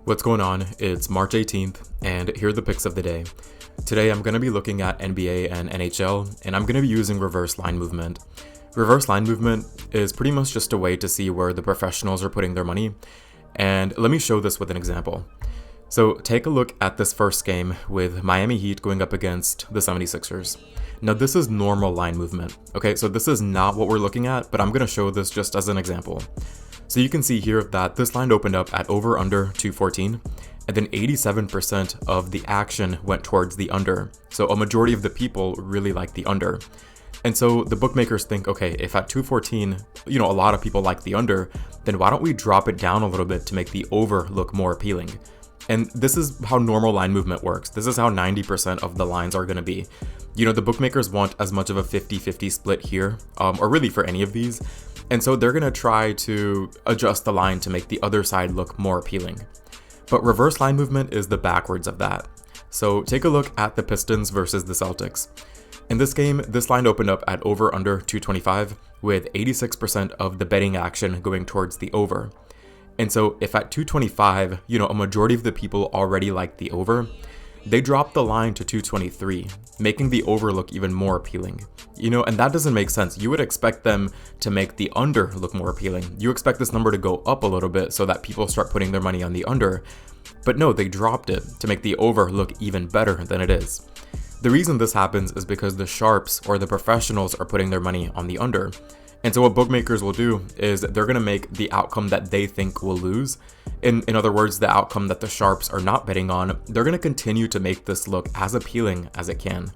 What's going on? It's March 18th, and here are the picks of the day. Today I'm going to be looking at NBA and NHL, and I'm going to be using reverse line movement. Reverse line movement is pretty much just a way to see where the professionals are putting their money, and let me show this with an example. So take a look at this first game with Miami Heat going up against the 76ers. Now this is normal line movement, okay? So this is not what we're looking at, but I'm going to show this just as an example. So you can see here that this line opened up at over under 214, and then 87% of the action went towards the under. So a majority of the people really like the under. And so the bookmakers think, okay, if at 214, a lot of people like the under, then why don't we drop it down a little bit to make the over look more appealing? And this is how normal line movement works. This is how 90% of the lines are going to be. The bookmakers want as much of a 50-50 split here, or really for any of these. And so they're going to try to adjust the line to make the other side look more appealing. But reverse line movement is the backwards of that. So take a look at the Pistons versus the Celtics. In this game, this line opened up at over under 225 with 86% of the betting action going towards the over. And so if at 225, a majority of the people already like the over, they dropped the line to 223, making the over look even more appealing. And that doesn't make sense. You would expect them to make the under look more appealing. You expect this number to go up a little bit so that people start putting their money on the under. But no, they dropped it to make the over look even better than it is. The reason this happens is because the sharps or the professionals are putting their money on the under. And so what bookmakers will do is they're going to make the outcome that they think will lose. In other words, the outcome that the sharps are not betting on, they're going to continue to make this look as appealing as it can.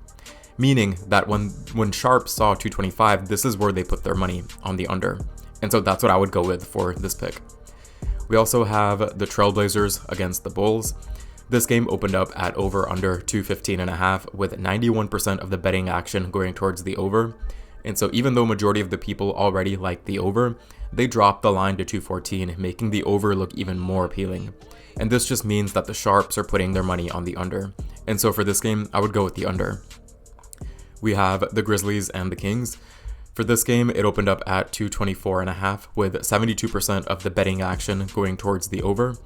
Meaning that when sharps saw 225, this is where they put their money on the under. And so that's what I would go with for this pick. We also have the Trailblazers against the Bulls. This game opened up at over under 215.5 with 91% of the betting action going towards the over. And so even though majority of the people already like the over, they dropped the line to 214, making the over look even more appealing. And this just means that the sharps are putting their money on the under. And so for this game, I would go with the under. We have the Grizzlies and the Kings. For this game, it opened up at 224.5 with 72% of the betting action going towards the over.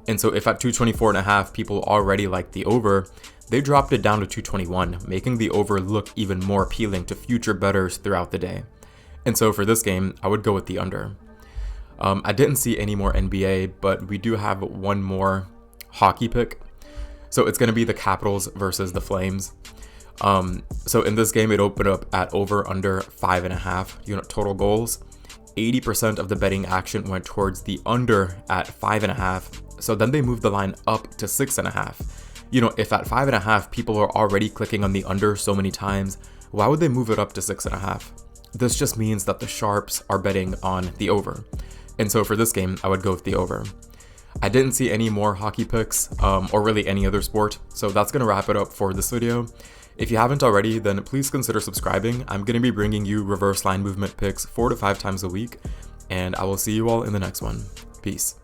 And so if at 224.5 people already like the over, they dropped it down to 221, making the over look even more appealing to future bettors throughout the day. And so for this game, I would go with the under. I didn't see any more NBA, but we do have one more hockey pick. So it's going to be the Capitals versus the Flames. So in this game, it opened up at over under 5.5 total goals. 80% of the betting action went towards the under at 5.5. So then they moved the line up to 6.5. If at 5.5 people are already clicking on the under so many times, why would they move it up to 6.5? This just means that the sharps are betting on the over. And so for this game, I would go with the over. I didn't see any more hockey picks, or really any other sport. So that's going to wrap it up for this video. If you haven't already, then please consider subscribing. I'm going to be bringing you reverse line movement picks 4 to 5 times a week, and I will see you all in the next one. Peace.